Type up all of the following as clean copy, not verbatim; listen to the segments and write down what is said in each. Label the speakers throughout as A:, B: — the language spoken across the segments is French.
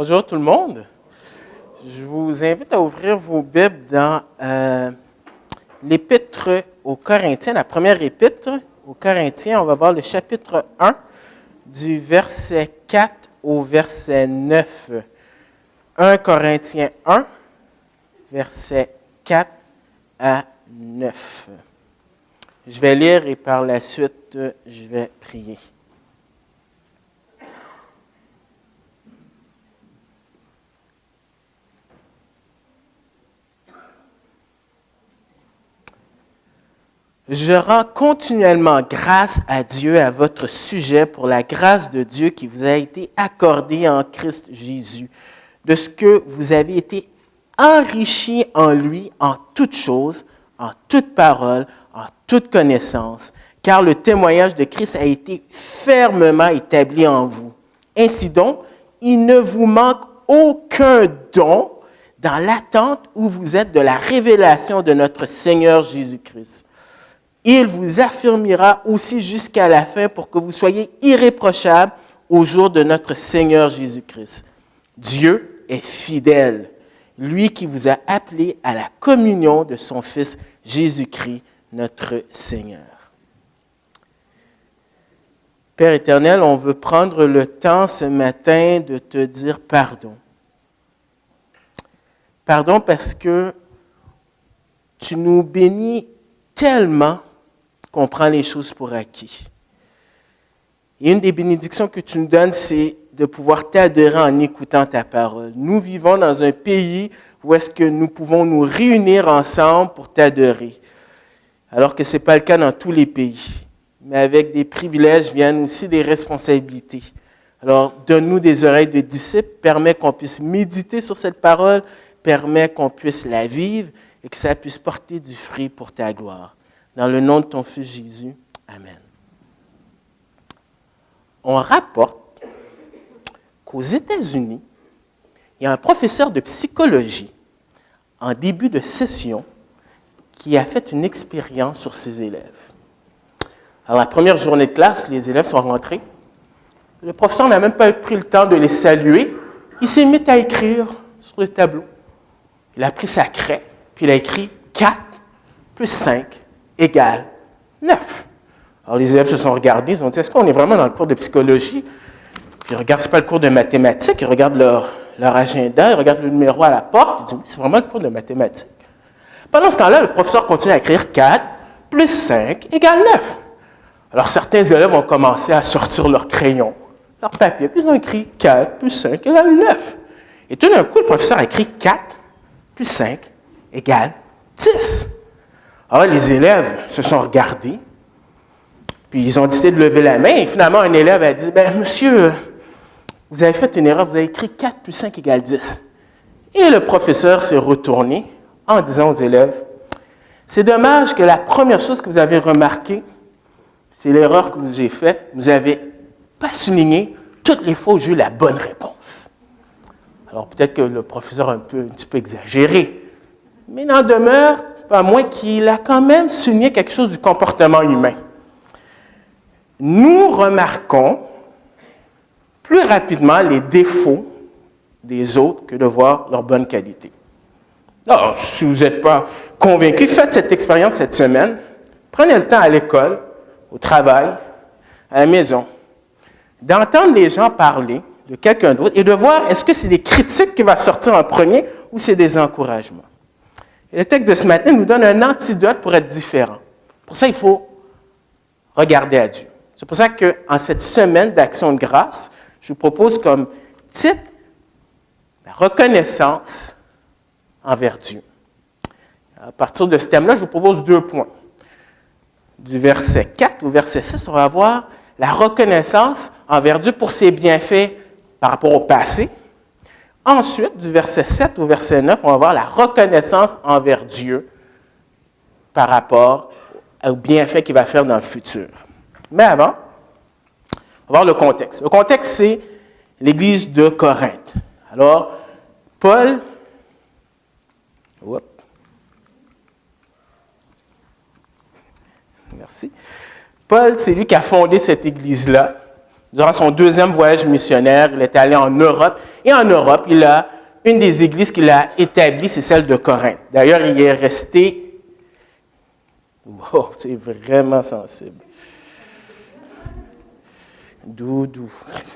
A: Bonjour tout le monde. Je vous invite à ouvrir vos Bibles dans l'Épître aux Corinthiens, la première Épître aux Corinthiens. On va voir le chapitre 1 du verset 4 au verset 9. 1 Corinthiens 1, verset 4 à 9. Je vais lire et par la suite, je vais prier. Je rends continuellement grâce à Dieu à votre sujet pour la grâce de Dieu qui vous a été accordée en Christ Jésus, de ce que vous avez été enrichis en lui en toutes choses, en toute parole, en toute connaissance, car le témoignage de Christ a été fermement établi en vous. Ainsi donc, il ne vous manque aucun don dans l'attente où vous êtes de la révélation de notre Seigneur Jésus-Christ. Il vous affirmera aussi jusqu'à la fin pour que vous soyez irréprochables au jour de notre Seigneur Jésus-Christ. Dieu est fidèle, lui qui vous a appelé à la communion de son Fils Jésus-Christ, notre Seigneur. Père éternel, on veut prendre le temps ce matin de te dire pardon. Pardon parce que tu nous bénis tellement qu'on prend les choses pour acquis. Et une des bénédictions que tu nous donnes, c'est de pouvoir t'adorer en écoutant ta parole. Nous vivons dans un pays où est-ce que nous pouvons nous réunir ensemble pour t'adorer, alors que ce n'est pas le cas dans tous les pays. Mais avec des privilèges viennent aussi des responsabilités. Alors, donne-nous des oreilles de disciples, permets qu'on puisse méditer sur cette parole, permets qu'on puisse la vivre et que ça puisse porter du fruit pour ta gloire. Dans le nom de ton Fils Jésus, Amen. On rapporte qu'aux États-Unis, il y a un professeur de psychologie en début de session qui a fait une expérience sur ses élèves. Alors, la première journée de classe, les élèves sont rentrés. Le professeur n'a même pas pris le temps de les saluer. Il s'est mis à écrire sur le tableau. Il a pris sa craie, puis il a écrit 4 plus 5 égale 9. Alors, les élèves se sont regardés, ils ont dit, est-ce qu'on est vraiment dans le cours de psychologie? Puis ils regardent, c'est pas le cours de mathématiques, ils regardent leur agenda, ils regardent le numéro à la porte, ils disent, oui, c'est vraiment le cours de mathématiques. Pendant ce temps-là, le professeur continue à écrire 4 plus 5 égale 9. Alors, certains élèves ont commencé à sortir leur crayon, leur papier, puis ils ont écrit 4 plus 5 égale 9. Et tout d'un coup, le professeur a écrit 4 plus 5 égale 10. Alors, les élèves se sont regardés, puis ils ont décidé de lever la main, et finalement, un élève a dit, « Monsieur, vous avez fait une erreur, vous avez écrit 4 plus 5 égale 10. » Et le professeur s'est retourné en disant aux élèves, « C'est dommage que la première chose que vous avez remarquée, c'est l'erreur que j'ai faite, vous n'avez pas souligné toutes les fois où j'ai eu la bonne réponse. » Alors, peut-être que le professeur a un petit peu exagéré, mais il en demeure pas moins qu'il a quand même souligné quelque chose du comportement humain. Nous remarquons plus rapidement les défauts des autres que de voir leurs bonnes qualités. Alors, si vous n'êtes pas convaincu, faites cette expérience cette semaine. Prenez le temps à l'école, au travail, à la maison, d'entendre les gens parler de quelqu'un d'autre et de voir est-ce que c'est des critiques qui vont sortir en premier ou c'est des encouragements. Et le texte de ce matin nous donne un antidote pour être différent. Pour ça, il faut regarder à Dieu. C'est pour ça qu'en cette semaine d'action de grâce, je vous propose comme titre la reconnaissance envers Dieu. À partir de ce thème-là, je vous propose 2 points. Du verset 4 au verset 6, on va voir la reconnaissance envers Dieu pour ses bienfaits par rapport au passé. Ensuite, du verset 7 au verset 9, on va voir la reconnaissance envers Dieu par rapport aux bienfaits qu'il va faire dans le futur. Mais avant, on va voir le contexte. Le contexte, c'est l'Église de Corinthe. Alors, Paul, merci. Paul, c'est lui qui a fondé cette Église-là. Durant son deuxième voyage missionnaire, il est allé en Europe. Et en Europe, une des églises qu'il a établies, c'est celle de Corinthe. D'ailleurs, il est resté... Wow, c'est vraiment sensible. Doudou.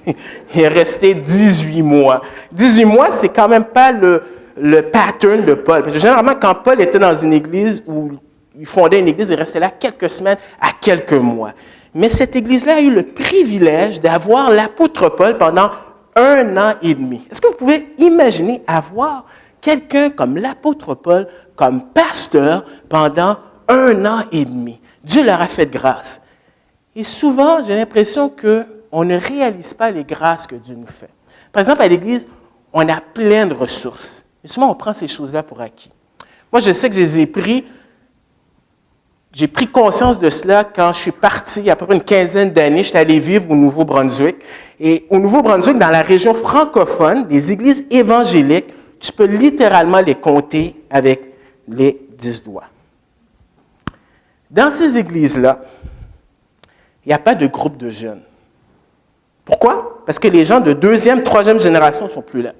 A: Il est resté 18 mois. 18 mois, c'est quand même pas le pattern de Paul. Parce que généralement, quand Paul était dans une église ou il fondait une église, il restait là quelques semaines à quelques mois. Mais cette église-là a eu le privilège d'avoir l'apôtre Paul pendant 1 an et demi. Est-ce que vous pouvez imaginer avoir quelqu'un comme l'apôtre Paul comme pasteur pendant 1 an et demi? Dieu leur a fait grâce. Et souvent, j'ai l'impression qu'on ne réalise pas les grâces que Dieu nous fait. Par exemple, à l'église, on a plein de ressources. Mais souvent, on prend ces choses-là pour acquis. Moi, je sais que je les ai pris. J'ai pris conscience de cela quand je suis parti, il y a à peu près une quinzaine d'années, j'étais allé vivre au Nouveau-Brunswick. Et au Nouveau-Brunswick, dans la région francophone, les églises évangéliques, tu peux littéralement les compter avec les 10 doigts. Dans ces églises-là, il n'y a pas de groupe de jeunes. Pourquoi? Parce que les gens de 2e, 3e génération ne sont plus là.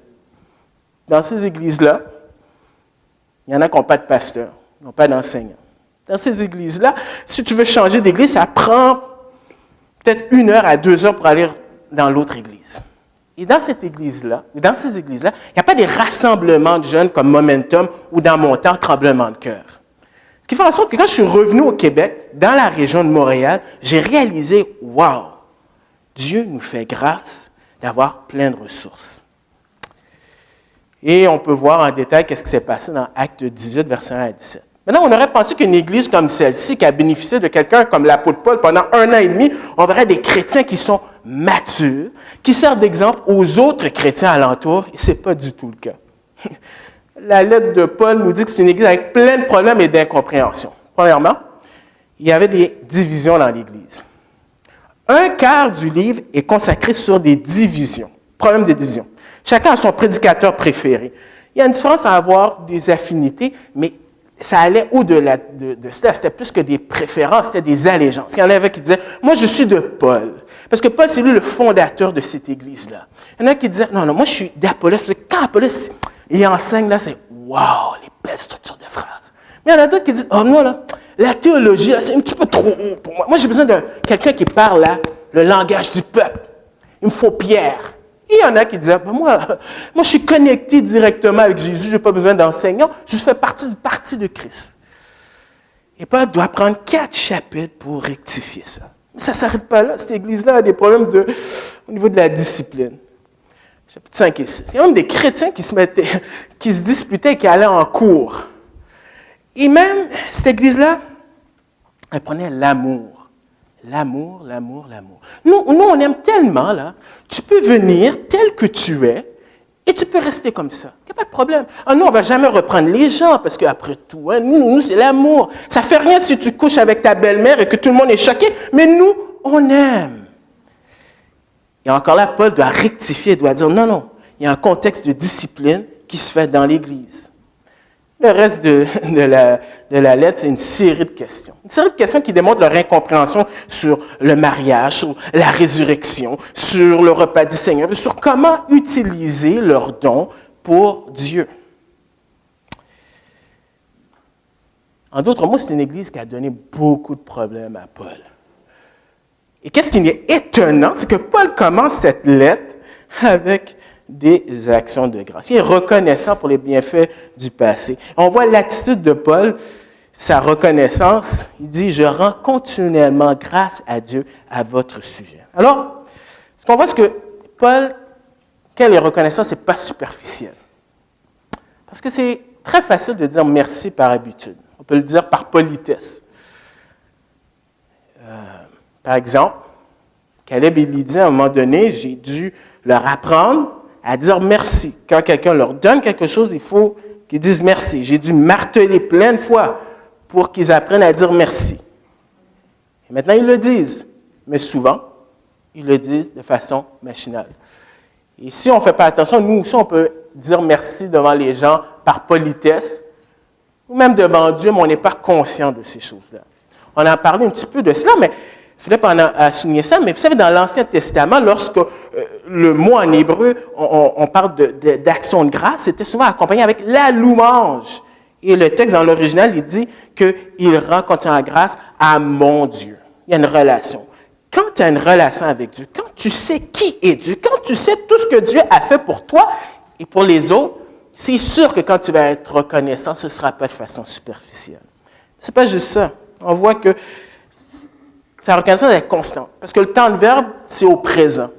A: Dans ces églises-là, il y en a qui n'ont pas de pasteur, qui n'ont pas d'enseignant. Dans ces églises-là, si tu veux changer d'église, ça prend peut-être 1 heure à 2 heures pour aller dans l'autre église. Et dans cette église-là, dans ces églises-là, il n'y a pas des rassemblements de jeunes comme Momentum ou dans mon temps, Tremblement de cœur. Ce qui fait en sorte que quand je suis revenu au Québec, dans la région de Montréal, j'ai réalisé, wow, Dieu nous fait grâce d'avoir plein de ressources. Et on peut voir en détail qu'est-ce qui s'est passé dans Actes 18, versets 1 à 17. Maintenant, on aurait pensé qu'une église comme celle-ci, qui a bénéficié de quelqu'un comme l'apôtre Paul pendant 1 an et demi, on verrait des chrétiens qui sont matures, qui servent d'exemple aux autres chrétiens alentours, et ce n'est pas du tout le cas. La lettre de Paul nous dit que c'est une église avec plein de problèmes et d'incompréhension. Premièrement, il y avait des divisions dans l'église. 1/4 du livre est consacré sur des divisions, problèmes de division. Chacun a son prédicateur préféré. Il y a une différence à avoir des affinités, mais ça allait au-delà de cela. C'était plus que des préférences, c'était des allégeances. Il y en avait qui disaient, moi je suis de Paul. Parce que Paul, c'est lui le fondateur de cette église-là. Il y en a qui disaient, non, moi je suis d'Apollos. Parce que quand Apollos, il enseigne là, c'est, wow, les belles structures de phrases. Mais il y en a d'autres qui disent, oh non, là, la théologie, là, c'est un petit peu trop haut pour moi. Moi j'ai besoin de quelqu'un qui parle là, le langage du peuple. Il me faut Pierre. Et il y en a qui disaient, moi, je suis connecté directement avec Jésus, je n'ai pas besoin d'enseignants, je fais partie du parti de Christ. Et Paul doit prendre 4 chapitres pour rectifier ça. Mais ça ne s'arrête pas là. Cette église-là a des problèmes au niveau de la discipline. Chapitre 5 et 6. Il y a même des chrétiens qui se disputaient et qui allaient en cours. Et même, cette église-là, elle prenait l'amour. L'amour. Nous, on aime tellement, là. Tu peux venir tel que tu es et tu peux rester comme ça. Il n'y a pas de problème. Nous, on ne va jamais reprendre les gens parce qu'après tout, nous, c'est l'amour. Ça ne fait rien si tu couches avec ta belle-mère et que tout le monde est choqué, mais nous, on aime. Et encore là, Paul doit rectifier, doit dire non, il y a un contexte de discipline qui se fait dans l'Église. Le reste de la lettre, c'est une série de questions. Une série de questions qui démontrent leur incompréhension sur le mariage, sur la résurrection, sur le repas du Seigneur, et sur comment utiliser leurs dons pour Dieu. En d'autres mots, c'est une église qui a donné beaucoup de problèmes à Paul. Et qu'est-ce qui est étonnant, c'est que Paul commence cette lettre avec des actions de grâce. Il est reconnaissant pour les bienfaits du passé. On voit l'attitude de Paul, sa reconnaissance. Il dit, je rends continuellement grâce à Dieu à votre sujet. Alors, ce qu'on voit, c'est que Paul, quand il est reconnaissant, ce n'est pas superficiel. Parce que c'est très facile de dire merci par habitude. On peut le dire par politesse. Par exemple, Caleb, il dit à un moment donné, j'ai dû leur apprendre à dire merci. Quand quelqu'un leur donne quelque chose, il faut qu'ils disent merci. J'ai dû marteler plein de fois pour qu'ils apprennent à dire merci. Et maintenant, ils le disent. Mais souvent, ils le disent de façon machinale. Et si on ne fait pas attention, nous aussi, on peut dire merci devant les gens par politesse, ou même devant Dieu, mais on n'est pas conscient de ces choses-là. On a parlé un petit peu de cela, mais Philippe en a souligné ça, mais vous savez, dans l'Ancien Testament, lorsque le mot en hébreu, on parle d'action de grâce, c'était souvent accompagné avec la louange. Et le texte dans l'original, il dit qu'il rend continuellement grâce à mon Dieu. Il y a une relation. Quand tu as une relation avec Dieu, quand tu sais qui est Dieu, quand tu sais tout ce que Dieu a fait pour toi et pour les autres, c'est sûr que quand tu vas être reconnaissant, ce ne sera pas de façon superficielle. Ce n'est pas juste ça. On voit que sa reconnaissance est constante. Parce que le temps de verbe, c'est au présent.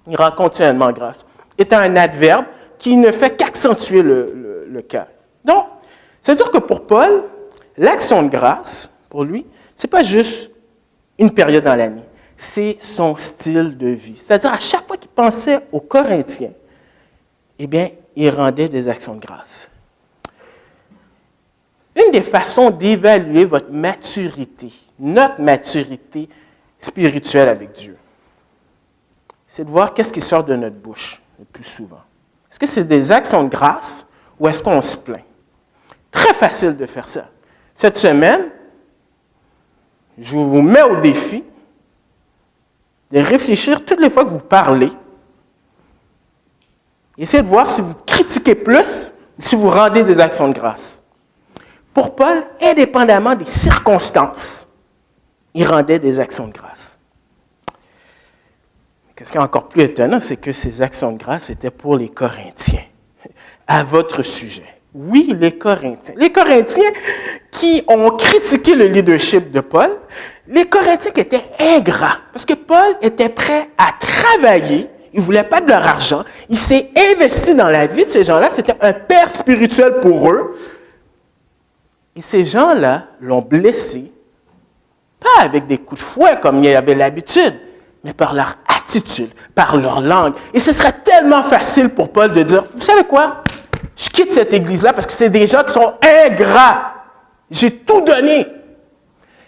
A: Il rend continuellement grâce. Étant un adverbe qui ne fait qu'accentuer le cas. Donc, ça veut dire que pour Paul, l'action de grâce, pour lui, ce n'est pas juste une période dans l'année. C'est son style de vie. C'est-à-dire, à chaque fois qu'il pensait aux Corinthiens, eh bien, il rendait des actions de grâce. Une des façons d'évaluer votre maturité, notre maturité spirituelle avec Dieu, c'est de voir qu'est-ce qui sort de notre bouche le plus souvent. Est-ce que c'est des actions de grâce ou est-ce qu'on se plaint? Très facile de faire ça. Cette semaine, je vous mets au défi de réfléchir toutes les fois que vous parlez. Essayez de voir si vous critiquez plus ou si vous rendez des actions de grâce. Pour Paul, indépendamment des circonstances, il rendait des actions de grâce. Qu'est-ce qui est encore plus étonnant, c'est que ces actions de grâce étaient pour les Corinthiens, à votre sujet. Oui, les Corinthiens. Les Corinthiens qui ont critiqué le leadership de Paul, les Corinthiens qui étaient ingrats, parce que Paul était prêt à travailler, il ne voulait pas de leur argent, il s'est investi dans la vie de ces gens-là, c'était un père spirituel pour eux. Et ces gens-là l'ont blessé, pas avec des coups de fouet comme il y avait l'habitude, mais par leur attitude, par leur langue. Et ce serait tellement facile pour Paul de dire, vous savez quoi? Je quitte cette église-là parce que c'est des gens qui sont ingrats. J'ai tout donné.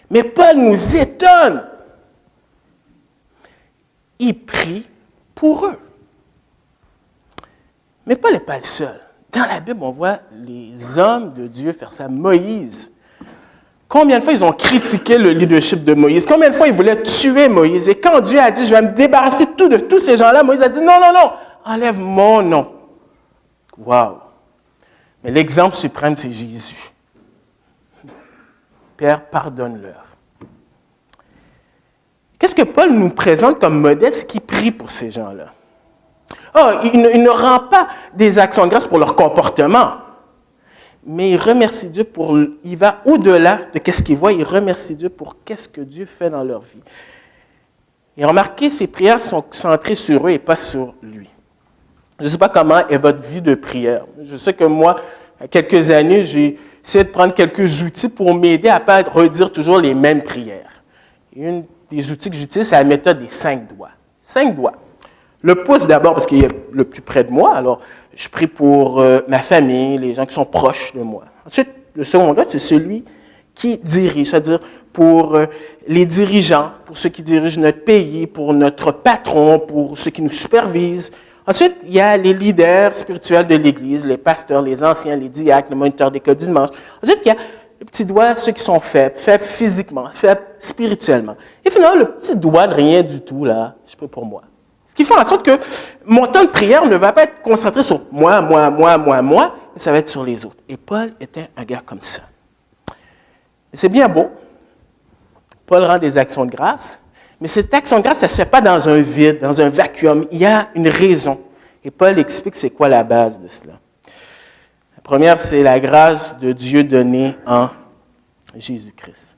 A: Mais Paul nous étonne. Il prie pour eux. Mais Paul n'est pas le seul. Dans la Bible, on voit les hommes de Dieu faire ça. Moïse. Combien de fois ils ont critiqué le leadership de Moïse? Combien de fois ils voulaient tuer Moïse? Et quand Dieu a dit, je vais me débarrasser de tous ces gens-là, Moïse a dit, non, non, non, enlève mon nom. Wow! Mais l'exemple suprême, c'est Jésus. Père, pardonne-leur. Qu'est-ce que Paul nous présente comme modèle? C'est qu'il prie pour ces gens-là. Oh, il ne rend pas des actions de grâce pour leur comportement, mais il remercie Dieu pour... Il va au-delà de ce qu'il voit, il remercie Dieu pour qu'est-ce que Dieu fait dans leur vie. Et remarquez, ses prières sont centrées sur eux et pas sur lui. Je ne sais pas comment est votre vie de prière. Je sais que moi, il y a quelques années, j'ai essayé de prendre quelques outils pour m'aider à ne pas redire toujours les mêmes prières. Et un des outils que j'utilise, c'est la méthode des 5 doigts. 5 doigts. Le pouce d'abord, parce qu'il est le plus près de moi. Alors, je prie pour ma famille, les gens qui sont proches de moi. Ensuite, le second doigt, c'est celui qui dirige, c'est-à-dire pour les dirigeants, pour ceux qui dirigent notre pays, pour notre patron, pour ceux qui nous supervisent. Ensuite, il y a les leaders spirituels de l'Église, les pasteurs, les anciens, les diacres, les moniteurs d'école du dimanche. Ensuite, il y a le petit doigt, ceux qui sont faibles, faibles physiquement, faibles spirituellement. Et finalement, le petit doigt de rien du tout, là, je prie pour moi. Ce qui fait en sorte que mon temps de prière ne va pas être concentré sur moi, mais ça va être sur les autres. Et Paul était un gars comme ça. Et c'est bien beau. Paul rend des actions de grâce, mais cette action de grâce, ça ne se fait pas dans un vide, dans un vacuum. Il y a une raison. Et Paul explique c'est quoi la base de cela. La première, c'est la grâce de Dieu donnée en Jésus-Christ.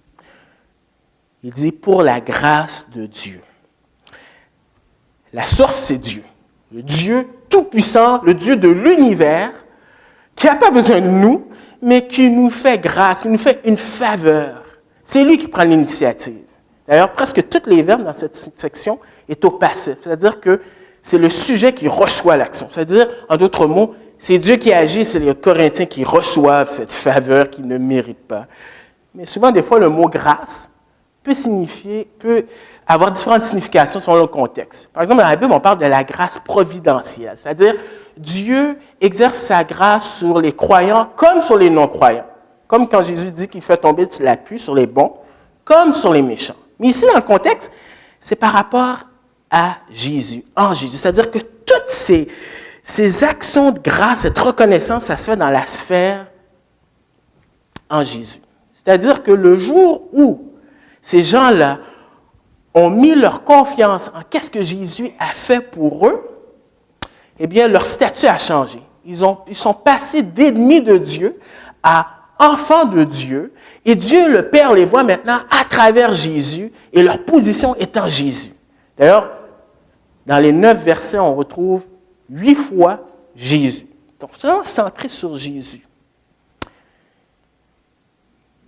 A: Il dit pour la grâce de Dieu. La source, c'est Dieu. Le Dieu tout-puissant, le Dieu de l'univers, qui n'a pas besoin de nous, mais qui nous fait grâce, qui nous fait une faveur. C'est lui qui prend l'initiative. D'ailleurs, presque tous les verbes dans cette section est au passif. C'est-à-dire que c'est le sujet qui reçoit l'action. C'est-à-dire, en d'autres mots, c'est Dieu qui agit, c'est les Corinthiens qui reçoivent cette faveur qu'ils ne méritent pas. Mais souvent, des fois, le mot grâce peut avoir différentes significations selon le contexte. Par exemple, dans la Bible, on parle de la grâce providentielle, c'est-à-dire Dieu exerce sa grâce sur les croyants comme sur les non-croyants. Comme quand Jésus dit qu'il fait tomber la pluie sur les bons comme sur les méchants. Mais ici, dans le contexte, c'est par rapport à Jésus, en Jésus. C'est-à-dire que toutes ces actions de grâce, cette reconnaissance, ça se fait dans la sphère en Jésus. C'est-à-dire que le jour où ces gens-là ont mis leur confiance en qu'est-ce que Jésus a fait pour eux, eh bien, leur statut a changé. Ils sont passés d'ennemis de Dieu à enfants de Dieu, et Dieu, le Père, les voit maintenant à travers Jésus, et leur position est en Jésus. D'ailleurs, dans les 9 versets, on retrouve 8 fois Jésus. Donc, c'est vraiment centré sur Jésus.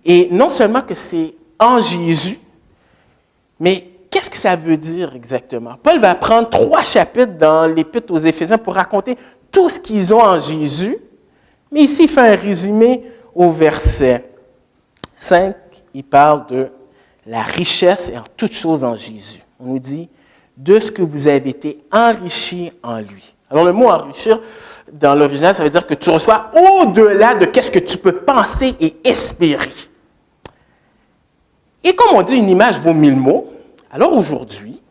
A: Et non seulement que c'est en Jésus, mais qu'est-ce que ça veut dire exactement? Paul va prendre 3 chapitres dans l'Épître aux Éphésiens pour raconter tout ce qu'ils ont en Jésus, mais ici, il fait un résumé au verset 5. Il parle de la richesse et en toutes choses en Jésus. On nous dit, de ce que vous avez été enrichis en lui. Alors, le mot enrichir, dans l'original, ça veut dire que tu reçois au-delà de qu'est-ce que tu peux penser et espérer. Et comme on dit, une image vaut 1000 mots, alors aujourd'hui,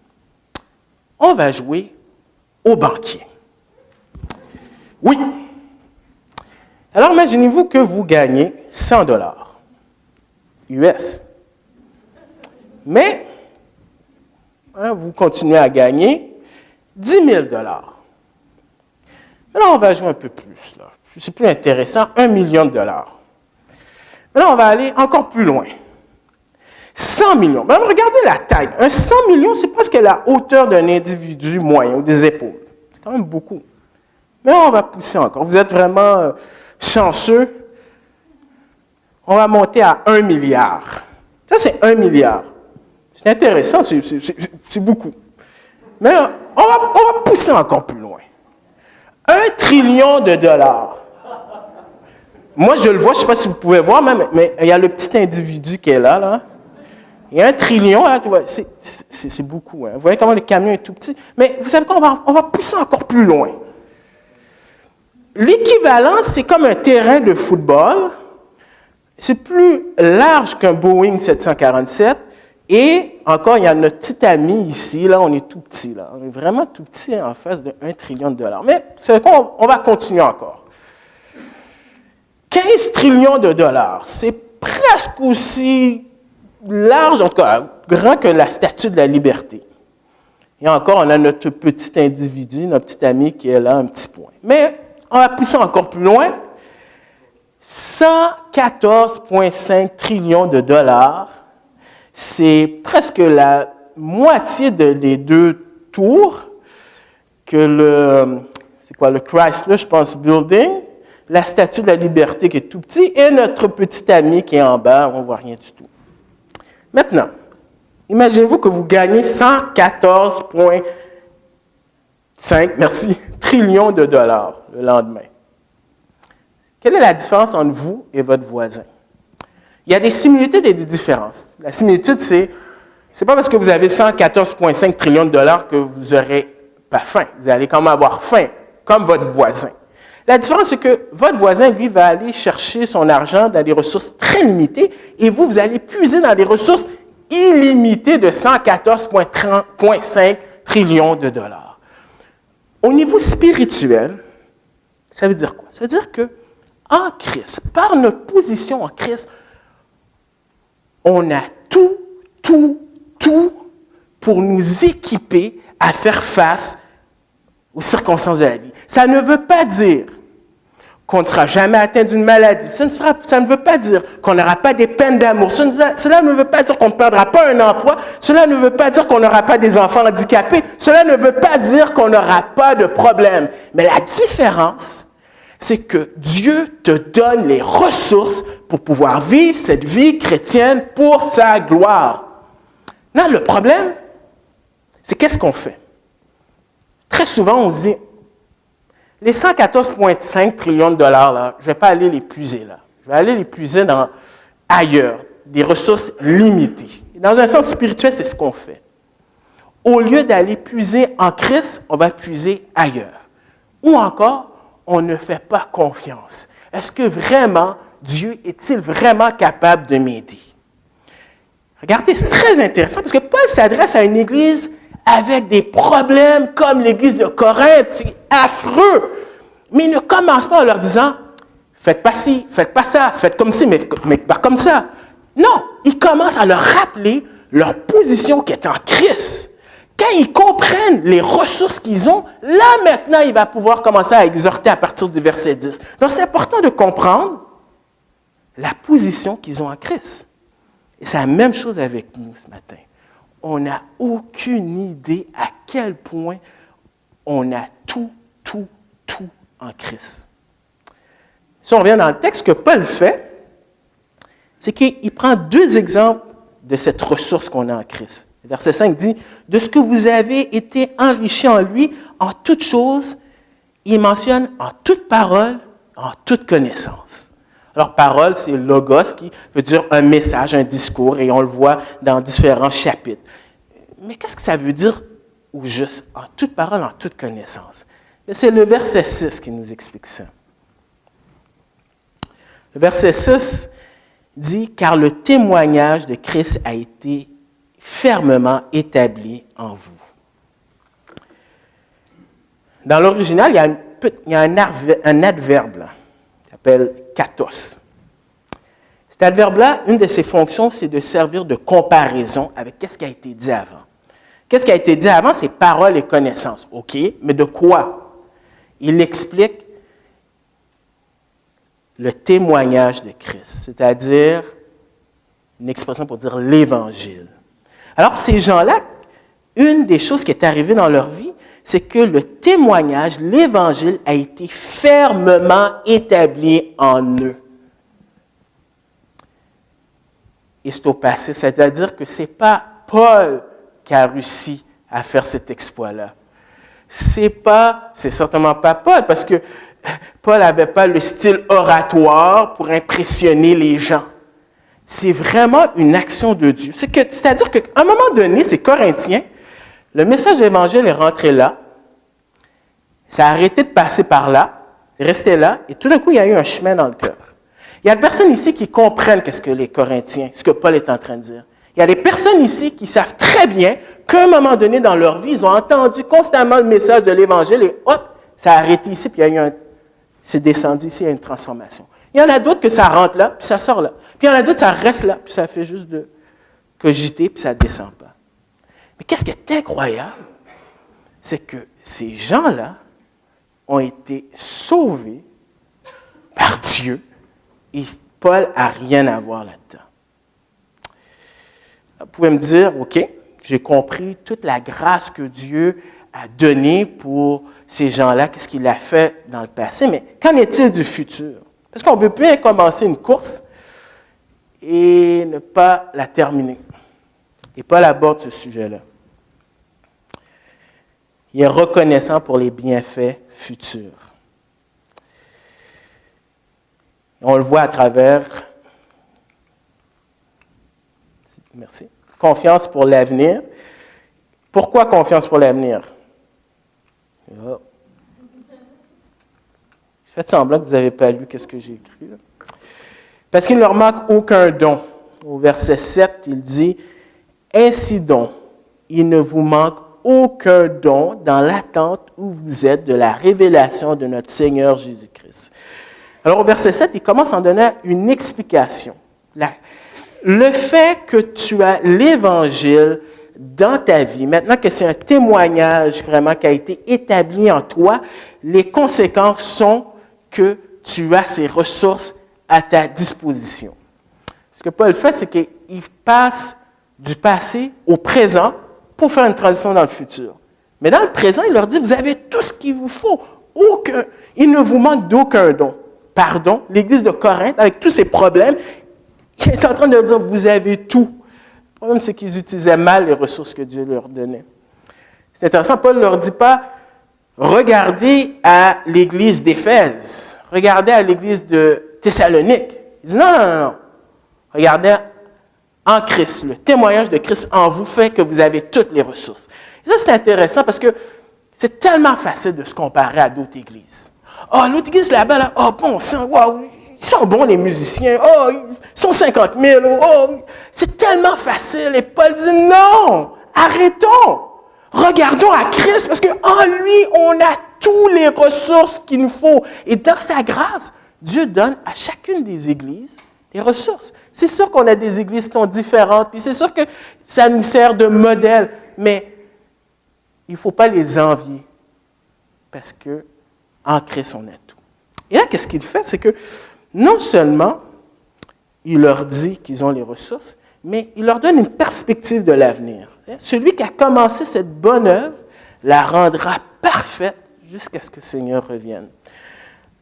A: on va jouer au banquier. Oui. Alors, imaginez-vous que vous gagnez 100 $ US. Mais, vous continuez à gagner 10 000 $. Maintenant, on va jouer un peu plus. Là. C'est plus intéressant, 1 million $. Maintenant, on va aller encore plus loin. 100 millions. Maintenant, regardez la taille. Un 100 millions, c'est presque la hauteur d'un individu moyen, ou des épaules. C'est quand même beaucoup. Mais on va pousser encore. Vous êtes vraiment chanceux. On va monter à 1 milliard. Ça, c'est 1 milliard. C'est intéressant, c'est beaucoup. Mais on va pousser encore plus loin. 1 trillion de $. Moi, je le vois, je ne sais pas si vous pouvez voir, mais il y a le petit individu qui est là. Il y a 1 trillion, là, tu vois, c'est beaucoup. Hein. Vous voyez comment le camion est tout petit. Mais vous savez quoi, on va pousser encore plus loin. L'équivalent, c'est comme un terrain de football. C'est plus large qu'un Boeing 747. Et encore, il y a notre petit ami ici, là, on est tout petit, là. On est vraiment tout petit en face de 1 trillion de $. Mais vous savez quoi, on va continuer encore. 15 trillions de $, c'est presque aussi large, en tout cas, grand que la Statue de la Liberté. Et encore, on a notre petit individu, notre petit ami qui est là, un petit point. Mais on va pousser encore plus loin. 114,5 trillions de $, c'est presque la moitié des 2 tours que le Chrysler, je pense, Building, la Statue de la Liberté qui est tout petit, et notre petit ami qui est en bas, on ne voit rien du tout. Maintenant, imaginez-vous que vous gagnez 114,5 trillions de $ le lendemain. Quelle est la différence entre vous et votre voisin? Il y a des similitudes et des différences. La similitude, c'est pas parce que vous avez 114,5 trillions de $ que vous n'aurez pas faim. Vous allez quand même avoir faim, comme votre voisin. La différence, c'est que votre voisin, lui, va aller chercher son argent dans des ressources très limitées et vous allez puiser dans des ressources illimitées de 114,5 trillions de $. Au niveau spirituel, ça veut dire quoi? Ça veut dire que en Christ, par notre position en Christ, on a tout pour nous équiper à faire face aux circonstances de la vie. Ça ne veut pas dire qu'on ne sera jamais atteint d'une maladie. Ça ne veut pas dire qu'on n'aura pas des peines d'amour. Cela ne veut pas dire qu'on ne perdra pas un emploi. Cela ne veut pas dire qu'on n'aura pas des enfants handicapés. Cela ne veut pas dire qu'on n'aura pas de problème. Mais la différence, c'est que Dieu te donne les ressources pour pouvoir vivre cette vie chrétienne pour sa gloire. Là, le problème, c'est qu'est-ce qu'on fait? Très souvent, on se dit, les 114,5 trillions de $, là, je ne vais pas aller les puiser là. Je vais aller les puiser ailleurs, des ressources limitées. Et dans un sens spirituel, c'est ce qu'on fait. Au lieu d'aller puiser en Christ, on va puiser ailleurs. Ou encore, on ne fait pas confiance. Est-ce que vraiment, Dieu est-il vraiment capable de m'aider? Regardez, c'est très intéressant parce que Paul s'adresse à une église avec des problèmes comme l'église de Corinthe. C'est affreux. Mais il ne commence pas en leur disant « Faites pas ci, faites pas ça, faites comme ci, mais pas comme ça. » Non, il commence à leur rappeler leur position qui est en Christ. Quand ils comprennent les ressources qu'ils ont, là maintenant, il va pouvoir commencer à exhorter à partir du verset 10. Donc c'est important de comprendre la position qu'ils ont en Christ. Et c'est la même chose avec nous ce matin. On n'a aucune idée à quel point on a tout en Christ. Si on revient dans le texte, ce que Paul fait, c'est qu'il prend deux exemples de cette ressource qu'on a en Christ. Le verset 5 dit, « De ce que vous avez été enrichis en lui, en toutes choses, il mentionne en toute parole, en toute connaissance. » Alors, parole, c'est logos, qui veut dire un message, un discours, et on le voit dans différents chapitres. Mais qu'est-ce que ça veut dire ou juste en toute parole, en toute connaissance? C'est le verset 6 qui nous explique ça. Le verset 6 dit « Car le témoignage de Christ a été fermement établi en vous. » Dans l'original, il y a un adverbe là, qui s'appelle « katos ». Cet adverbe-là, une de ses fonctions, c'est de servir de comparaison avec ce qui a été dit avant. Qu'est-ce qui a été dit avant? C'est parole et connaissance. OK, mais de quoi? Il explique le témoignage de Christ, c'est-à-dire une expression pour dire l'Évangile. Alors, pour ces gens-là, une des choses qui est arrivée dans leur vie, c'est que le témoignage, l'Évangile, a été fermement établi en eux. Et c'est au passé, c'est-à-dire que ce n'est pas Paul qui a réussi à faire cet exploit-là. C'est certainement pas Paul, parce que Paul n'avait pas le style oratoire pour impressionner les gens. C'est vraiment une action de Dieu. C'est-à-dire qu'à un moment donné, ces Corinthiens, le message de l'Évangile est rentré là, ça a arrêté de passer par là, restait là, et tout d'un coup, il y a eu un chemin dans le cœur. Il y a des personnes ici qui comprennent ce que les Corinthiens, ce que Paul est en train de dire. Il y a des personnes ici qui savent très bien qu'à un moment donné dans leur vie, ils ont entendu constamment le message de l'Évangile et hop, ça a arrêté ici, puis il y a eu c'est descendu ici, il y a une transformation. Il y en a d'autres que ça rentre là, puis ça sort là. Puis il y en a d'autres, ça reste là, puis ça fait juste de cogiter, puis ça ne descend pas. Mais qu'est-ce qui est incroyable, c'est que ces gens-là ont été sauvés par Dieu et Paul n'a rien à voir là-dedans. Vous pouvez me dire, OK, j'ai compris toute la grâce que Dieu a donnée pour ces gens-là, qu'est-ce qu'il a fait dans le passé, mais qu'en est-il du futur? Parce qu'on ne peut plus commencer une course et ne pas la terminer. Et Paul aborde ce sujet-là. Il est reconnaissant pour les bienfaits futurs. On le voit à travers... Merci. Confiance pour l'avenir. Pourquoi confiance pour l'avenir? Oh. Faites semblant que vous n'avez pas lu ce que j'ai écrit. Là. Parce qu'il ne leur manque aucun don. Au verset 7, il dit « Ainsi donc, il ne vous manque aucun don dans l'attente où vous êtes de la révélation de notre Seigneur Jésus-Christ. » Alors au verset 7, il commence en donnant une explication. Le fait que tu as l'Évangile dans ta vie, maintenant que c'est un témoignage vraiment qui a été établi en toi, les conséquences sont que tu as ces ressources à ta disposition. Ce que Paul fait, c'est qu'il passe du passé au présent pour faire une transition dans le futur. Mais dans le présent, il leur dit, vous avez tout ce qu'il vous faut. Il ne vous manque d'aucun don. Pardon, l'Église de Corinthe, avec tous ses problèmes, il est en train de leur dire, vous avez tout. Le problème, c'est qu'ils utilisaient mal les ressources que Dieu leur donnait. C'est intéressant, Paul ne leur dit pas, regardez à l'Église d'Éphèse, regardez à l'Église de Thessalonique. Il dit, non. Regardez en Christ. Le témoignage de Christ en vous fait que vous avez toutes les ressources. Et ça, c'est intéressant parce que c'est tellement facile de se comparer à d'autres églises. Oh, l'autre église là-bas, là, oh, bon sang, wow, ils sont bons les musiciens, oh, ils sont 50 000, oh, c'est tellement facile. Et Paul dit non, arrêtons, regardons à Christ parce qu'en lui, on a toutes les ressources qu'il nous faut. Et dans sa grâce, Dieu donne à chacune des églises des ressources. C'est sûr qu'on a des églises qui sont différentes, puis c'est sûr que ça nous sert de modèle, mais il ne faut pas les envier parce qu'en Christ, on a tout. Et là, qu'est-ce qu'il fait? C'est que non seulement il leur dit qu'ils ont les ressources, mais il leur donne une perspective de l'avenir. Celui qui a commencé cette bonne œuvre la rendra parfaite jusqu'à ce que le Seigneur revienne.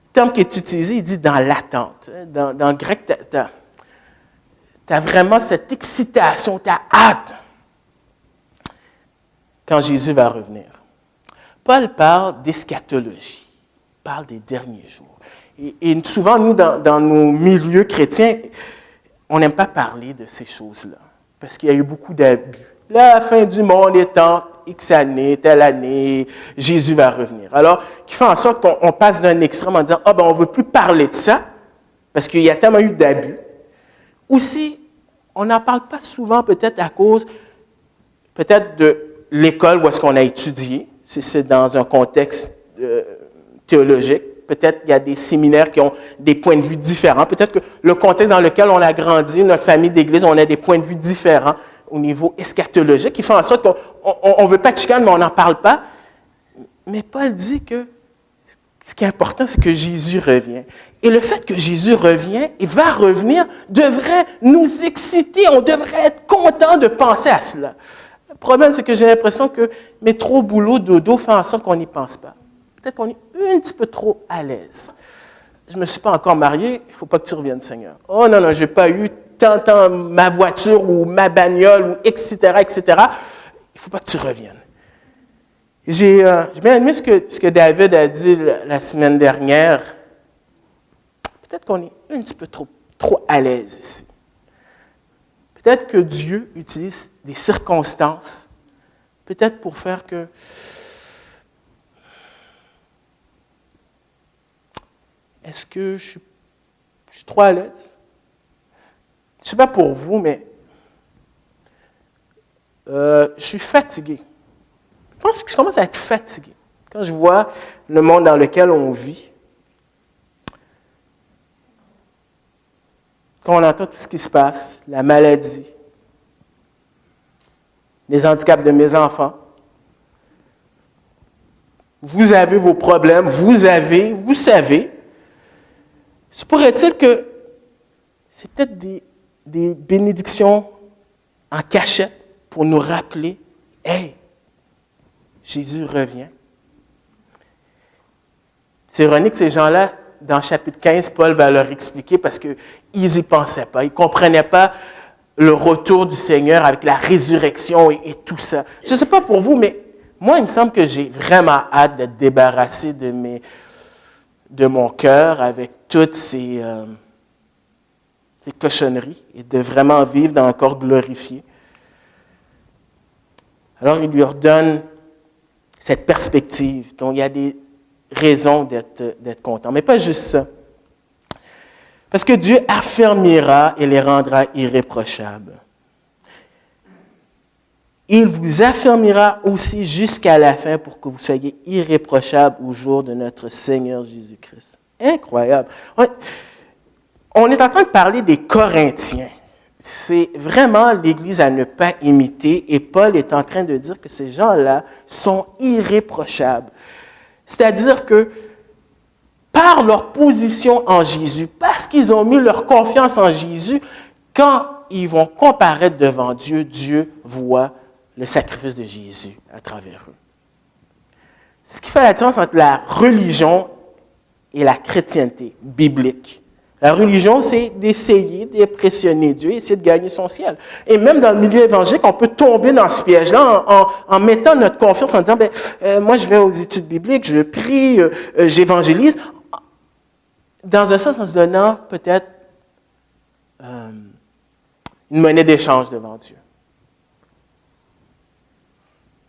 A: Le terme qui est utilisé, il dit dans l'attente. Dans le grec, tu as vraiment cette excitation, tu as hâte quand Jésus va revenir. Paul parle d'eschatologie, il parle des derniers jours. Et souvent, nous, dans nos milieux chrétiens, on n'aime pas parler de ces choses-là, parce qu'il y a eu beaucoup d'abus. La fin du monde étant X années, telle année, Jésus va revenir. Alors, qui fait en sorte qu'on passe d'un extrême en disant « Ah, ben on ne veut plus parler de ça, parce qu'il y a tellement eu d'abus. » Aussi, on n'en parle pas souvent peut-être à cause peut-être de l'école où est-ce qu'on a étudié, si c'est dans un contexte théologique. Peut-être qu'il y a des séminaires qui ont des points de vue différents. Peut-être que le contexte dans lequel on a grandi, notre famille d'église, on a des points de vue différents au niveau eschatologique, qui fait en sorte qu'on ne veut pas de chicane, mais on n'en parle pas. Mais Paul dit que ce qui est important, c'est que Jésus revient. Et le fait que Jésus revient et va revenir devrait nous exciter. On devrait être content de penser à cela. Le problème, c'est que j'ai l'impression que métro, boulot, dodo fait en sorte qu'on n'y pense pas. Peut-être qu'on est un petit peu trop à l'aise. Je ne me suis pas encore marié, il ne faut pas que tu reviennes, Seigneur. Oh non, je n'ai pas eu tant ma voiture ou ma bagnole, ou etc., etc. Il ne faut pas que tu reviennes. J'ai bien aimé ce que David a dit la semaine dernière. Peut-être qu'on est un petit peu trop à l'aise ici. Peut-être que Dieu utilise des circonstances, peut-être pour faire que est-ce que je suis trop à l'aise? Je ne sais pas pour vous, mais je suis fatigué. Je pense que je commence à être fatigué. Quand je vois le monde dans lequel on vit, quand on entend tout ce qui se passe, la maladie, les handicaps de mes enfants, vous avez vos problèmes, vous savez, se pourrait-il que c'est peut-être des bénédictions en cachette pour nous rappeler, hey, Jésus revient. C'est ironique, ces gens-là, dans le chapitre 15, Paul va leur expliquer parce qu'ils n'y pensaient pas. Ils ne comprenaient pas le retour du Seigneur avec la résurrection et tout ça. Je ne sais pas pour vous, mais moi, il me semble que j'ai vraiment hâte d'être débarrassé de mon cœur avec toutes ces cochonneries et de vraiment vivre dans un corps glorifié. Alors, il lui redonne cette perspective. Donc, il y a des raisons d'être content. Mais pas juste ça. Parce que Dieu affermira et les rendra irréprochables. Il vous affermira aussi jusqu'à la fin pour que vous soyez irréprochables au jour de notre Seigneur Jésus-Christ. Incroyable. On est en train de parler des Corinthiens. C'est vraiment l'Église à ne pas imiter et Paul est en train de dire que ces gens-là sont irréprochables. C'est-à-dire que par leur position en Jésus, parce qu'ils ont mis leur confiance en Jésus, quand ils vont comparaître devant Dieu, Dieu voit le sacrifice de Jésus à travers eux. Ce qui fait la différence entre la religion et la chrétienté biblique. La religion, c'est d'essayer d'impressionner Dieu, essayer de gagner son ciel. Et même dans le milieu évangélique, on peut tomber dans ce piège-là en mettant notre confiance, en disant, moi je vais aux études bibliques, je prie, j'évangélise, dans un sens en se donnant peut-être une monnaie d'échange devant Dieu.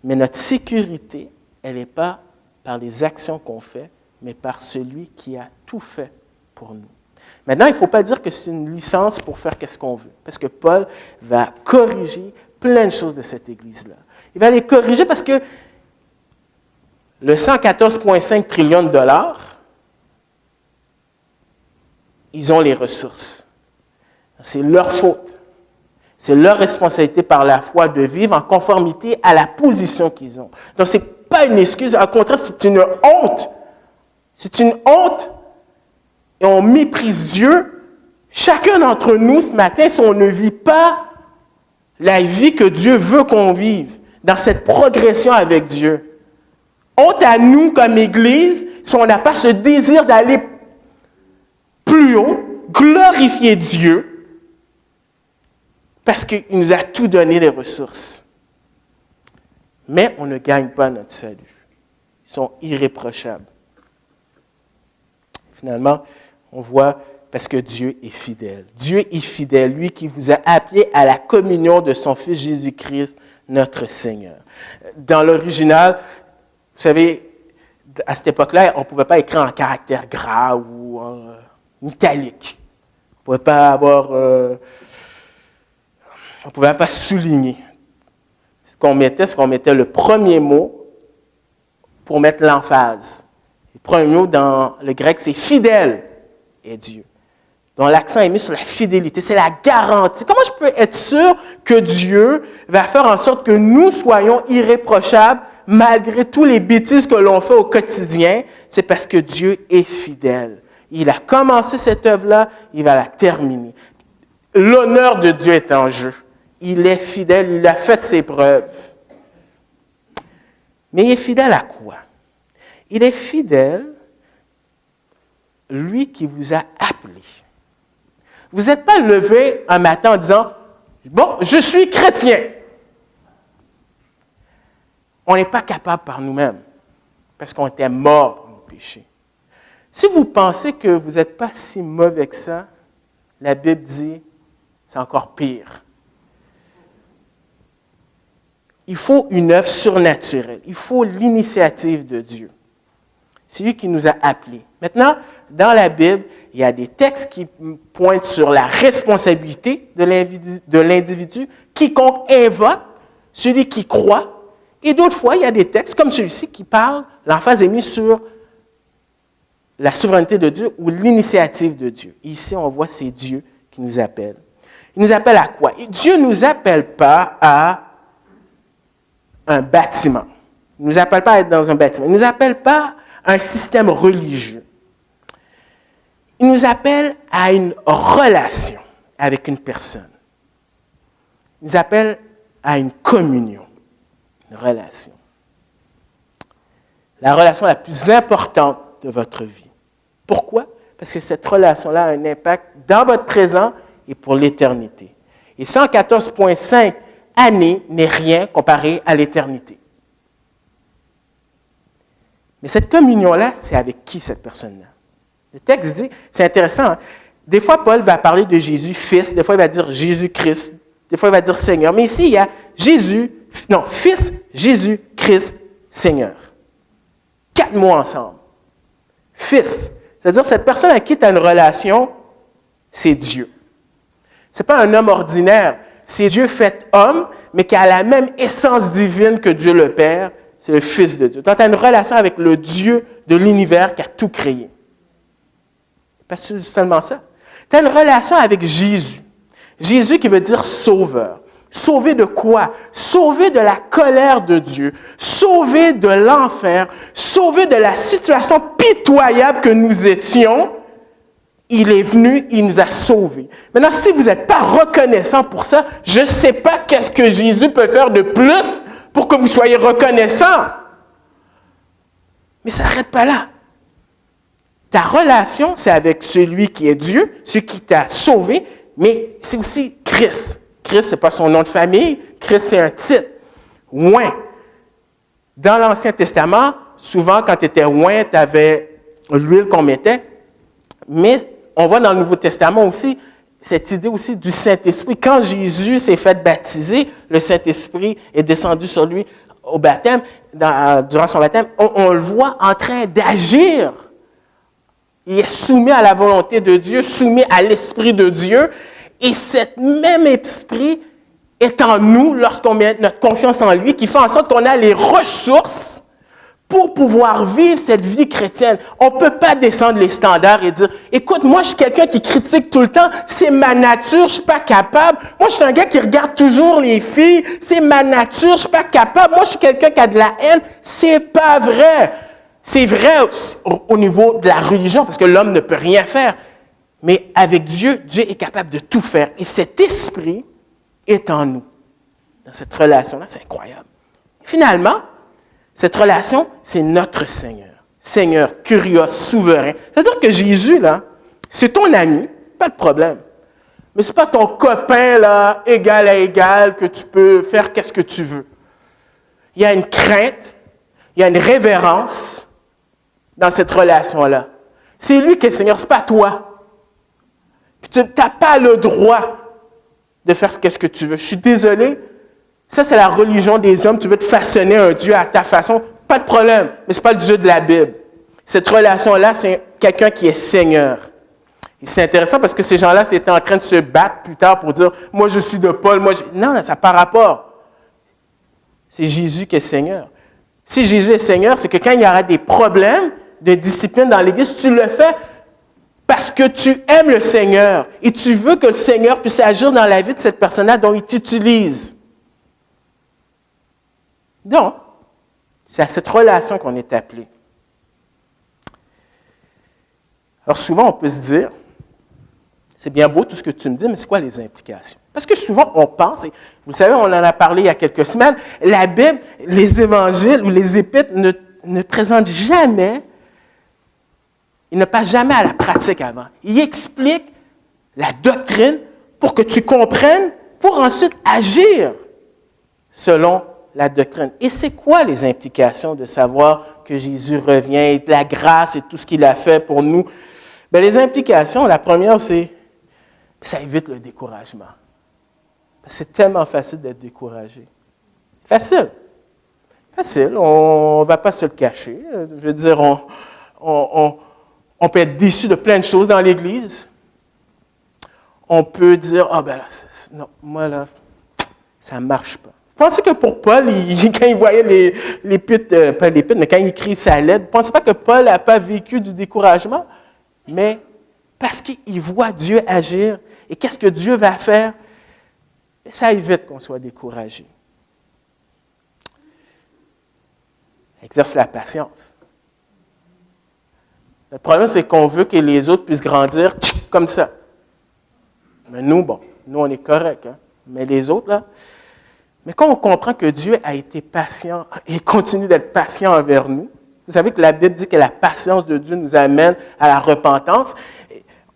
A: Mais notre sécurité, elle n'est pas par les actions qu'on fait, mais par celui qui a tout fait pour nous. Maintenant, il ne faut pas dire que c'est une licence pour faire qu'est-ce qu'on veut, parce que Paul va corriger plein de choses de cette Église-là. Il va les corriger parce que le 114,5 trillions de dollars, ils ont les ressources. C'est leur faute. C'est leur responsabilité par la foi de vivre en conformité à la position qu'ils ont. Donc, ce n'est pas une excuse. Au contraire, c'est une honte. C'est une honte. Et on méprise Dieu. Chacun d'entre nous, ce matin, si on ne vit pas la vie que Dieu veut qu'on vive, dans cette progression avec Dieu, honte à nous comme Église, si on n'a pas ce désir d'aller plus haut, glorifier Dieu, parce qu'il nous a tout donné les ressources. Mais on ne gagne pas notre salut. Ils sont irréprochables. Finalement, on voit parce que Dieu est fidèle. Dieu est fidèle, lui qui vous a appelé à la communion de son Fils Jésus-Christ, notre Seigneur. Dans l'original, vous savez, à cette époque-là, on ne pouvait pas écrire en caractère gras ou en italique. On ne pouvait pas avoir... on ne pouvait pas souligner. Ce qu'on mettait le premier mot pour mettre l'emphase. Le premier mot dans le grec, c'est fidèle est Dieu. Donc l'accent est mis sur la fidélité, c'est la garantie. Comment je peux être sûr que Dieu va faire en sorte que nous soyons irréprochables malgré tous les bêtises que l'on fait au quotidien? C'est parce que Dieu est fidèle. Il a commencé cette œuvre-là, il va la terminer. L'honneur de Dieu est en jeu. Il est fidèle, il a fait ses preuves. Mais il est fidèle à quoi? Il est fidèle, lui qui vous a appelé. Vous n'êtes pas levé un matin en disant « Bon, je suis chrétien ». On n'est pas capable par nous-mêmes, parce qu'on était morts pour nos péchés. Si vous pensez que vous n'êtes pas si mauvais que ça, la Bible dit c'est encore pire. Il faut une œuvre surnaturelle. Il faut l'initiative de Dieu. C'est lui qui nous a appelés. Maintenant, dans la Bible, il y a des textes qui pointent sur la responsabilité de l'individu. Quiconque invoque, celui qui croit. Et d'autres fois, il y a des textes comme celui-ci qui parlent, l'emphase est mise sur la souveraineté de Dieu ou l'initiative de Dieu. Et ici, on voit c'est Dieu qui nous appelle. Il nous appelle à quoi? Et Dieu ne nous appelle pas à un bâtiment. Il ne nous appelle pas à être dans un bâtiment. Il ne nous appelle pas à un système religieux. Il nous appelle à une relation avec une personne. Il nous appelle à une communion, une relation. La relation la plus importante de votre vie. Pourquoi? Parce que cette relation-là a un impact dans votre présent et pour l'éternité. Et 114,5 années n'est rien comparé à l'éternité. Mais cette communion-là, c'est avec qui cette personne-là? Le texte dit, c'est intéressant, hein? Des fois, Paul va parler de Jésus, Fils, des fois, il va dire Jésus-Christ, des fois, il va dire Seigneur. Mais ici, il y a Fils, Jésus-Christ, Seigneur. 4 mots ensemble. Fils, c'est-à-dire cette personne à qui tu as une relation, c'est Dieu. Ce n'est pas un homme ordinaire, c'est Dieu fait homme, mais qui a la même essence divine que Dieu le Père, c'est le Fils de Dieu. Donc, tu as une relation avec le Dieu de l'univers qui a tout créé. Pas seulement ça. Tu as une relation avec Jésus. Jésus qui veut dire sauveur. Sauvé de quoi? Sauvé de la colère de Dieu, sauvé de l'enfer, sauvé de la situation pitoyable que nous étions. Il est venu, il nous a sauvés. Maintenant, si vous n'êtes pas reconnaissant pour ça, je ne sais pas qu'est-ce que Jésus peut faire de plus pour que vous soyez reconnaissant. Mais ça n'arrête pas là. Ta relation, c'est avec celui qui est Dieu, celui qui t'a sauvé, mais c'est aussi Christ. Christ, ce n'est pas son nom de famille. Christ, c'est un titre. Oint. Dans l'Ancien Testament, souvent, quand tu étais oint, tu avais l'huile qu'on mettait. Mais on voit dans le Nouveau Testament aussi cette idée aussi du Saint-Esprit. Quand Jésus s'est fait baptiser, le Saint-Esprit est descendu sur lui au baptême, durant son baptême. On le voit en train d'agir. il est soumis à la volonté de Dieu, soumis à l'Esprit de Dieu. Et cet même esprit est en nous lorsqu'on met notre confiance en lui, qui fait en sorte qu'on a les ressources pour pouvoir vivre cette vie chrétienne. On ne peut pas descendre les standards et dire, écoute, moi, je suis quelqu'un qui critique tout le temps, c'est ma nature, je ne suis pas capable. Moi, je suis un gars qui regarde toujours les filles, c'est ma nature, je ne suis pas capable. Moi, je suis quelqu'un qui a de la haine. C'est pas vrai. C'est vrai au niveau de la religion, parce que l'homme ne peut rien faire. Mais avec Dieu, Dieu est capable de tout faire. Et cet esprit est en nous. Dans cette relation-là, c'est incroyable. Finalement, cette relation, c'est notre Seigneur. Seigneur, Kyrios, souverain. C'est-à-dire que Jésus, là, c'est ton ami, pas de problème. Mais ce n'est pas ton copain, là, égal à égal, que tu peux faire qu'est-ce que tu veux. Il y a une crainte, il y a une révérence dans cette relation-là. C'est lui qui est le Seigneur, ce n'est pas toi. Tu n'as pas le droit de faire ce que tu veux. Je suis désolé. Ça, c'est la religion des hommes. Tu veux te façonner un Dieu à ta façon. Pas de problème. Mais ce n'est pas le Dieu de la Bible. Cette relation-là, c'est quelqu'un qui est Seigneur. Et c'est intéressant parce que ces gens-là, c'était en train de se battre plus tard pour dire « Moi, je suis de Paul. » Non, ça n'a pas rapport. C'est Jésus qui est Seigneur. Si Jésus est Seigneur, c'est que quand il y aura des problèmes de discipline dans l'Église, tu le fais parce que tu aimes le Seigneur et tu veux que le Seigneur puisse agir dans la vie de cette personne-là dont il t'utilise. Donc, c'est à cette relation qu'on est appelé. Alors souvent, on peut se dire, c'est bien beau tout ce que tu me dis, mais c'est quoi les implications? Parce que souvent, on pense, et vous savez, on en a parlé il y a quelques semaines, la Bible, les évangiles ou les épîtres ne présentent jamais, ils ne passent jamais à la pratique avant. Ils expliquent la doctrine pour que tu comprennes, pour ensuite agir selon la doctrine. Et c'est quoi les implications de savoir que Jésus revient, et la grâce et tout ce qu'il a fait pour nous? Bien, les implications, la première, c'est ça évite le découragement. C'est tellement facile d'être découragé. Facile. Facile. On ne va pas se le cacher. Je veux dire, on peut être déçu de plein de choses dans l'Église. On peut dire, ah ben là, non, moi là, ça ne marche pas. Vous pensez que pour Paul, quand il voyait l'épître, pas l'épître, mais quand il écrit sa lettre, vous ne pensez pas que Paul n'a pas vécu du découragement? Mais parce qu'il voit Dieu agir et qu'est-ce que Dieu va faire, ça évite qu'on soit découragé. Exerce la patience. Le problème, c'est qu'on veut que les autres puissent grandir comme ça. Mais nous, nous, on est corrects, hein? Mais les autres, là. Mais quand on comprend que Dieu a été patient et continue d'être patient envers nous, vous savez que la Bible dit que la patience de Dieu nous amène à la repentance,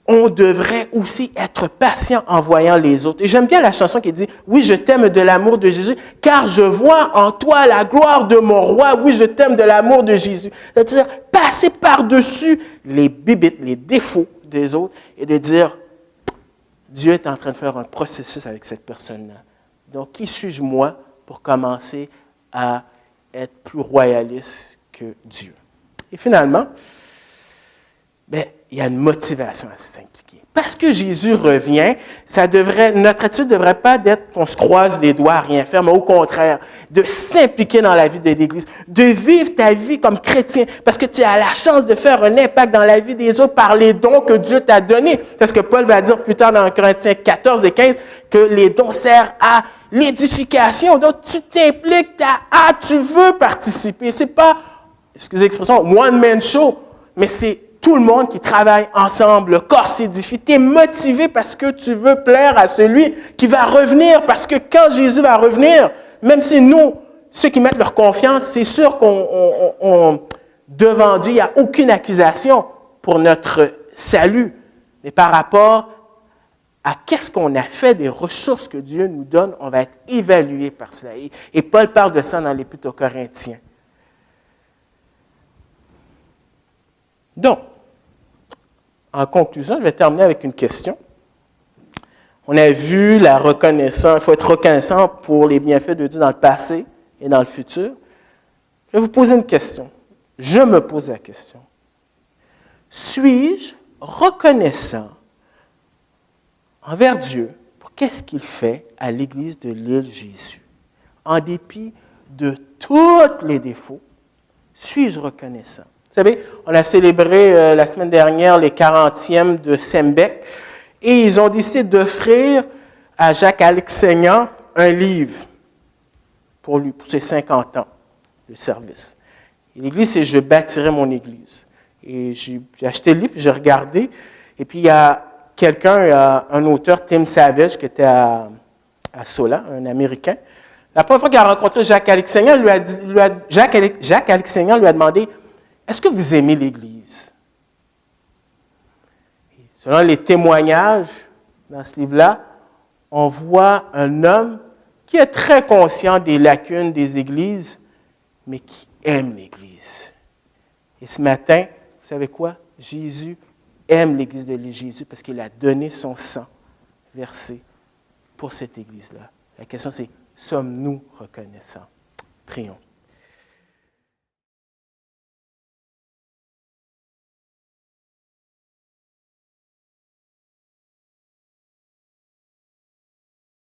A: on devrait aussi être patient en voyant les autres. Et j'aime bien la chanson qui dit « Oui, je t'aime de l'amour de Jésus, car je vois en toi la gloire de mon roi. Oui, je t'aime de l'amour de Jésus. » C'est-à-dire passer par-dessus les bibites, les défauts des autres et de dire « Dieu est en train de faire un processus avec cette personne-là. Donc, qui suis-je moi pour commencer à être plus royaliste que Dieu? » Et finalement, il y a une motivation à s'impliquer. Parce que Jésus revient, notre attitude ne devrait pas être qu'on se croise les doigts à rien faire, mais au contraire, de s'impliquer dans la vie de l'Église, de vivre ta vie comme chrétien, parce que tu as la chance de faire un impact dans la vie des autres par les dons que Dieu t'a donnés. C'est ce que Paul va dire plus tard dans Corinthiens 14 et 15, que les dons servent à l'édification. Donc, tu t'impliques, tu veux participer. C'est pas, excusez l'expression, one-man show, mais c'est tout le monde qui travaille ensemble, le corps s'édifie. Tu es motivé parce que tu veux plaire à celui qui va revenir. Parce que quand Jésus va revenir, même si nous, ceux qui mettent leur confiance, c'est sûr devant Dieu, il n'y a aucune accusation pour notre salut. Mais par rapport à qu'est-ce qu'on a fait des ressources que Dieu nous donne, on va être évalué par cela. Et Paul parle de ça dans l'Épître aux Corinthiens. Donc, en conclusion, je vais terminer avec une question. On a vu la reconnaissance, il faut être reconnaissant pour les bienfaits de Dieu dans le passé et dans le futur. Je vais vous poser une question. Je me pose la question. Suis-je reconnaissant envers Dieu pour qu'est-ce qu'il fait à l'Église de l'île Jésus? En dépit de tous les défauts, suis-je reconnaissant? Vous savez, on a célébré la semaine dernière les 40e de Sembec et ils ont décidé d'offrir à Jacques-Alix Seignan un livre pour lui, pour ses 50 ans de service. Et l'Église, c'est « Je bâtirai mon Église ». Et j'ai acheté le livre, j'ai regardé, et puis il y a quelqu'un, un auteur, Tim Savage, qui était à Sola, un Américain. La première fois qu'il a rencontré Jacques-Alix Seignan, Jacques-Alix Seignan lui a demandé « Est-ce que vous aimez l'Église? » Selon les témoignages dans ce livre-là, on voit un homme qui est très conscient des lacunes des églises, mais qui aime l'Église. Et ce matin, vous savez quoi? Jésus aime l'Église de Jésus parce qu'il a donné son sang versé pour cette Église-là. La question c'est, sommes-nous reconnaissants? Prions.